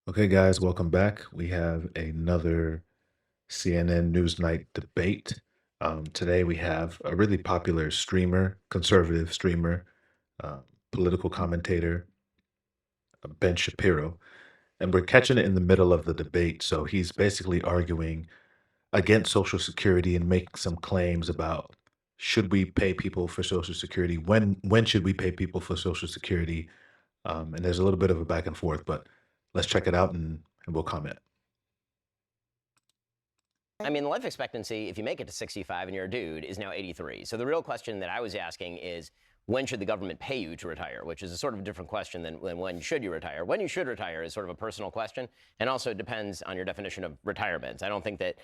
Okay, guys, welcome back. We have another CNN Newsnight debate. Today we have a really popular streamer, conservative streamer, uh, political commentator, Ben Shapiro, and we're catching it in the middle of the debate. So he's basically arguing against Social Security and making some claims about should we pay people for Social Security? When should we pay people for Social Security? And there's a little bit of a back and forth, but let's check it out and we'll comment. I mean, the life expectancy, if you make it to 65 and you're a dude, is now 83. So the real question that I was asking is, when should the government pay you to retire? Which is a sort of different question than when should you retire. When you should retire is sort of a personal question, and also it depends on your definition of retirement. I don't think that,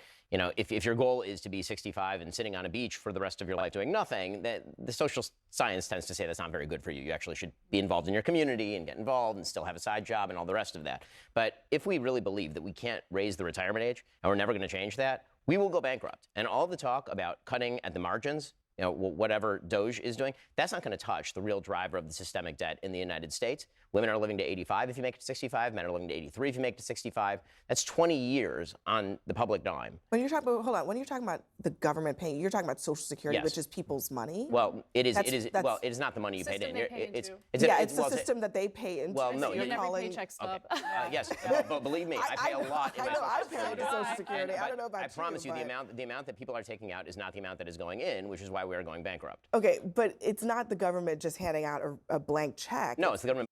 if your goal is to be 65 and sitting on a beach for the rest of your life doing nothing, that the social science tends to say that's not very good for you. You actually should be involved in your community and get involved and still have a side job and all the rest of that. But if we really believe that we can't raise the retirement age and we're never going to change that, we will go bankrupt. And all the talk about cutting at the margins, whatever Doge is doing, that's not going to touch the real driver of the systemic debt in the United States. Women are living to 85 if you make it to 65. Men are living to 83 if you make it to 65. That's 20 years on the public dime. When you're talking about, hold on, when you're talking about the government paying, you're talking about Social Security, Yes. which is people's money. Well, it is. That's- Well, it is not the money you paid in. System they pay It's into. It's the well, system that they pay into. Well, no, so you're you're Every calling. paycheck Okay. stub. Yes, but believe me, I pay a lot in I my know, Social I pay Security. into Social Security. I don't know about I you. promise you, the but- amount that people are taking out is not the amount that is going in, which is why we are going bankrupt. Okay, but it's not the government just handing out a blank check. No, it's the government.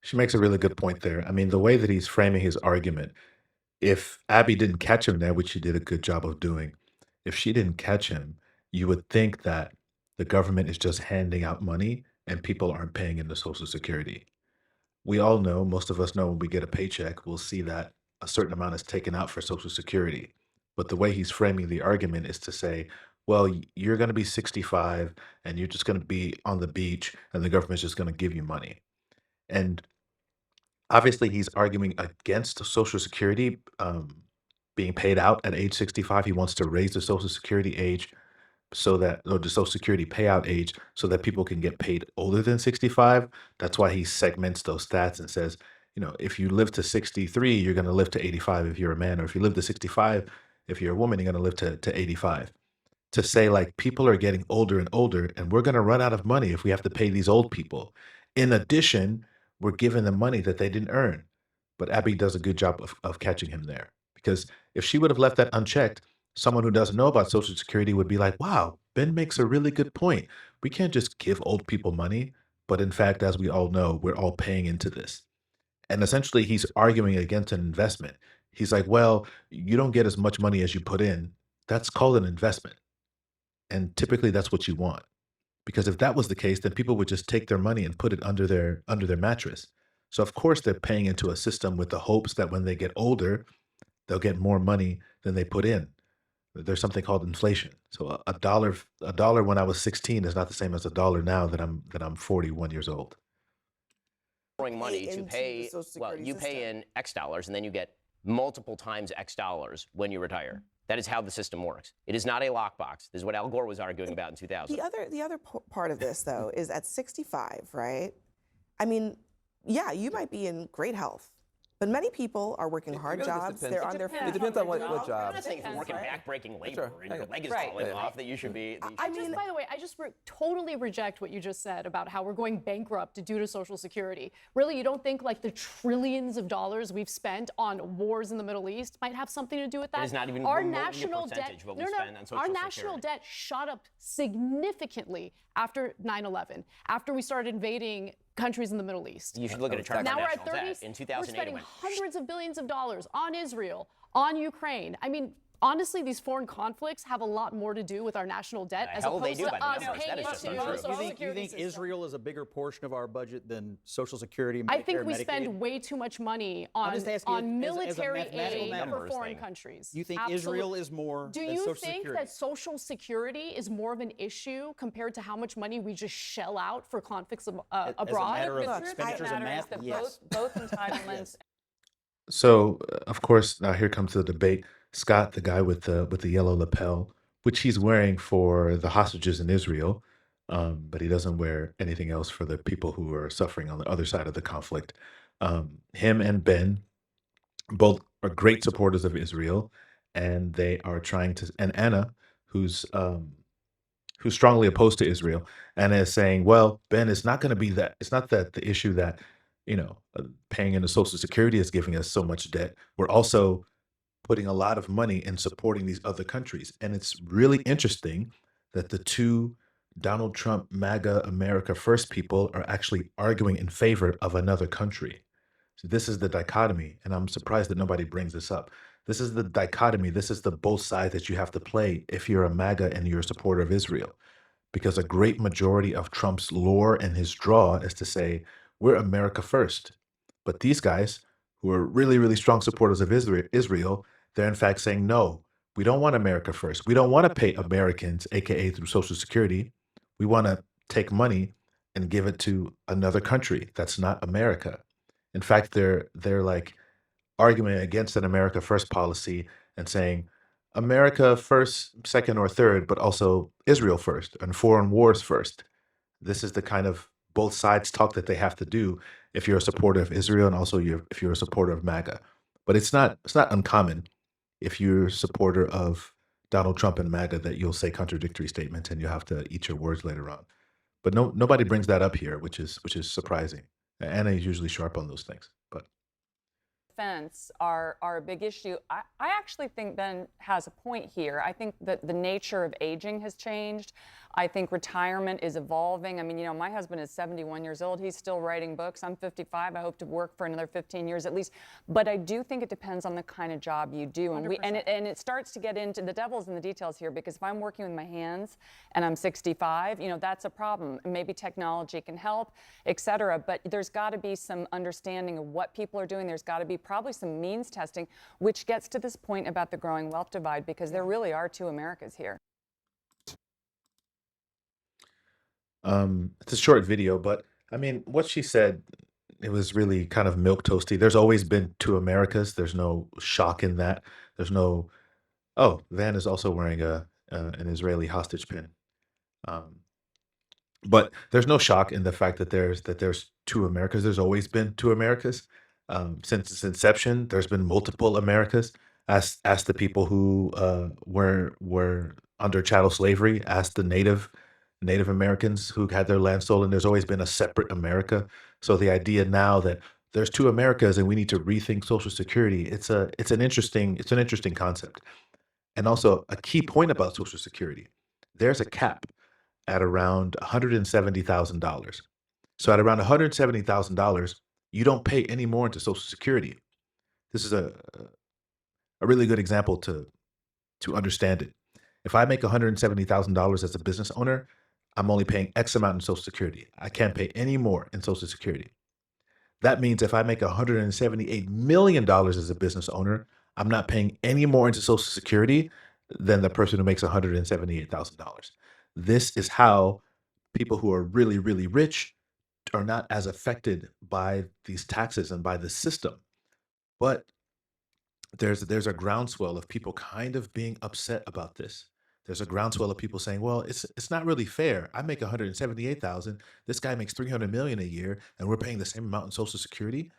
She makes a really good point there. I mean, the way that he's framing his argument, if Abby didn't catch him there, which she did a good job of doing, if she didn't catch him, you would think that the government is just handing out money and people aren't paying into Social Security. We all know, most of us know when we get a paycheck, we'll see that a certain amount is taken out for Social Security. But the way he's framing the argument is to say, well, you're going to be 65 and you're just going to be on the beach and the government's just going to give you money. And obviously, he's arguing against Social Security being paid out at age 65. He wants to raise the Social Security age so that, or the Social Security payout age, so that people can get paid older than 65. That's why he segments those stats and says, if you live to 63, you're going to live to 85 if you're a man, or if you live to 65, if you're a woman, you're going to live to 85. To say, like, people are getting older and older, and we're going to run out of money if we have to pay these old people. In addition, we're giving them money that they didn't earn. But Abby does a good job of catching him there. Because if she would have left that unchecked, someone who doesn't know about Social Security would be like, wow, Ben makes a really good point. We can't just give old people money. But in fact, as we all know, we're all paying into this. And essentially, he's arguing against an investment. He's like, well, you don't get as much money as you put in. That's called an investment. And typically that's what you want. Because if that was the case, then people would just take their money and put it under their mattress. So of course they're paying into a system with the hopes that when they get older, they'll get more money than they put in. There's something called inflation. So a dollar when I was 16 is not the same as a dollar now that I'm 41 years old. Borrowing money to into the pay, Social well, Security you pay system. in X dollars and then you get multiple times X dollars when you retire. That is how the system works. It is not a lockbox. This is what Al Gore was arguing about in 2000. The other part of this though is at 65, right? I mean, yeah, you might be in great health, but many people are working hard really just jobs. depends. They're It on their depends. It depends on what I'm job. not saying if you're working Right. back-breaking labor Sure. and your leg is Right. falling off that you should be. I Just mean, by the way, I just totally reject what you just said about how we're going bankrupt due to Social Security. Really, you don't think like the trillions of dollars we've spent on wars in the Middle East might have something to do with that? is not even our remotely a national percentage debt. of what we spend on Social our national Security. debt shot up significantly after 9/11, after we started invading countries in the Middle East. You should look at a chart of Now our we're at national 30. debt. In We're 2008, it spending went hundreds of billions of dollars on Israel, on Ukraine. I mean, honestly, these foreign conflicts have a lot more to do with our national debt as hell they opposed do to by the us numbers. That paying is just into untrue. the You Social You Security think system. Israel is a bigger portion of our budget than Social Security, Medicare, I think we Medicaid? spend way too much money I'm just asking on as a military mathematical aid for numbers foreign thing. countries. You think Absolute- Israel is more Do than you Social think Security? that Social Security is more of an issue compared to how much money we just shell out for conflicts abroad? As a matter of Look, expenditures and math, that yes. both entitlements. So, of course, now here comes the debate. Scott, the guy with the yellow lapel, which he's wearing for the hostages in Israel, but he doesn't wear anything else for the people who are suffering on the other side of the conflict. Him and Ben Both are great supporters of Israel, and they are trying to. And Anna, who's who's strongly opposed to Israel, and is saying, "Well, Ben, it's not going to be that. It's not that the issue that paying into Social Security is giving us so much debt. We're also putting a lot of money in supporting these other countries." And it's really interesting that the two Donald Trump MAGA America First people are actually arguing in favor of another country. So this is the dichotomy, and I'm surprised that nobody brings this up. This is the dichotomy. This is the both sides that you have to play if you're a MAGA and you're a supporter of Israel, because a great majority of Trump's lore and his draw is to say, we're America first. But these guys, who are really, really strong supporters of Israel, they're in fact saying, no, we don't want America first. We don't want to pay Americans, AKA through Social Security. We want to take money and give it to another country that's not America. In fact, they're like arguing against an America first policy and saying America first, second, or third, but also Israel first and foreign wars first. This is the kind of both sides talk that they have to do if you're a supporter of Israel and also if you're a supporter of MAGA. But it's not uncommon if you're a supporter of Donald Trump and MAGA that you'll say contradictory statements and you'll have to eat your words later on. But nobody brings that up here, which is surprising. Anna is usually sharp on those things. But defense are a big issue. I actually think Ben has a point here. I think that the nature of aging has changed. I think retirement is evolving. I mean, my husband is 71 years old. He's still writing books. I'm 55. I hope to work for another 15 years at least. But I do think it depends on the kind of job you do. And it starts to get into the devil's in the details here, because if I'm working with my hands and I'm 65, that's a problem. Maybe technology can help, et cetera. But there's got to be some understanding of what people are doing. There's got to be probably some means testing, which gets to this point about the growing wealth divide, because there really are two Americas here. it's a short video, but I mean, what she said, it was really kind of milk toasty. There's always been two Americas. There's no shock in that. There's no. Oh, Van is also wearing a an Israeli hostage pin. Um, but there's no shock in the fact that there's two Americas. There's always been two Americas. Since its inception, there's been multiple Americas. Ask the people who were under chattel slavery. Ask the Native Americans who had their land stolen. There's always been a separate America. So the idea now that there's two Americas and we need to rethink Social Security, it's an interesting concept. And also a key point about Social Security, there's a cap at around $170,000. So at around $170,000, you don't pay any more into Social Security. This is a really good example to understand it. If I make $170,000 as a business owner, I'm only paying X amount in Social Security. I can't pay any more in Social Security. That means if I make $178 million as a business owner, I'm not paying any more into Social Security than the person who makes $178,000. This is how people who are really, really rich are not as affected by these taxes and by the system. But there's a groundswell of people kind of being upset about this. There's a groundswell of people saying, "Well, it's not really fair. I make 178,000. This guy makes 300 million a year, and we're paying the same amount in Social Security."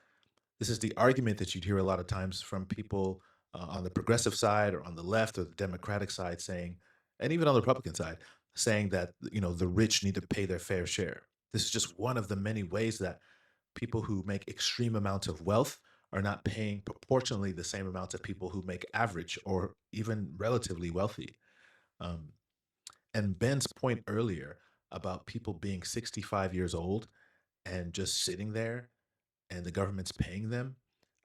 This is the argument that you'd hear a lot of times from people on the progressive side or on the left or the Democratic side saying, and even on the Republican side, saying that the rich need to pay their fair share. This is just one of the many ways that people who make extreme amounts of wealth are not paying proportionally the same amounts of people who make average or even relatively wealthy. Um, and Ben's point earlier about people being 65 years old and just sitting there and the government's paying them,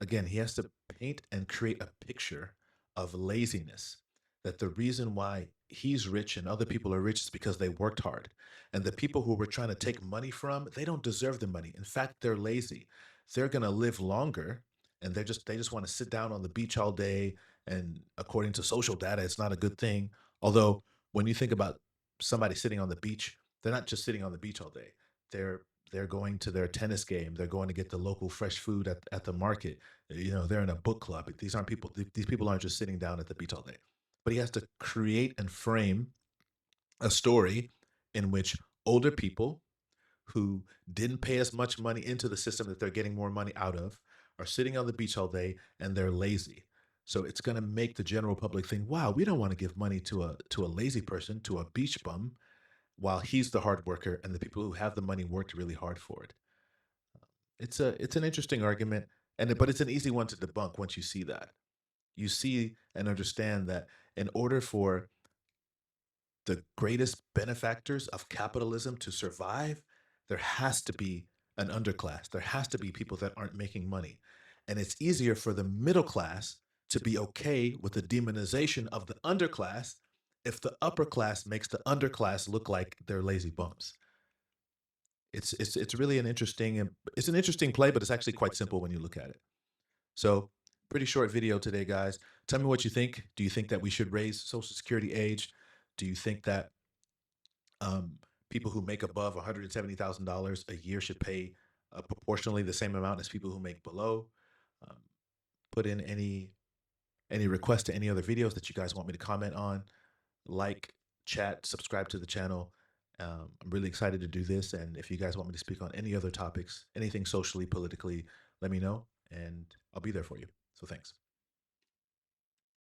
again, he has to paint and create a picture of laziness. That the reason why he's rich and other people are rich is because they worked hard. And the people who we're trying to take money from, they don't deserve the money. In fact, they're lazy. They're gonna live longer and they just want to sit down on the beach all day. And according to social data, it's not a good thing. Although when you think about somebody sitting on the beach, they're not just sitting on the beach all day. They're they're going to their tennis game. They're going to get the local fresh food at the market. They're in a book club. These aren't people. These people aren't just sitting down at the beach all day. But he has to create and frame a story in which older people who didn't pay as much money into the system that they're getting more money out of are sitting on the beach all day and they're lazy. So it's going to make the general public think, wow, we don't want to give money to a lazy person, to a beach bum, while he's the hard worker and the people who have the money worked really hard for it. It's an interesting argument, but it's an easy one to debunk once you see that. You see and understand that in order for the greatest benefactors of capitalism to survive, there has to be an underclass. There has to be people that aren't making money. And it's easier for the middle class to be okay with the demonization of the underclass if the upper class makes the underclass look like they're lazy bums. It's really an interesting play, but it's actually quite simple when you look at it. So, pretty short video today, guys. Tell me what you think. Do you think that we should raise Social Security age? Do you think that people who make above $170,000 a year should pay proportionally the same amount as people who make below? Um, put in any requests to any other videos that you guys want me to comment on. Like, chat, subscribe to the channel. I'm really excited to do this. And if you guys want me to speak on any other topics, anything socially, politically, let me know and I'll be there for you. So thanks.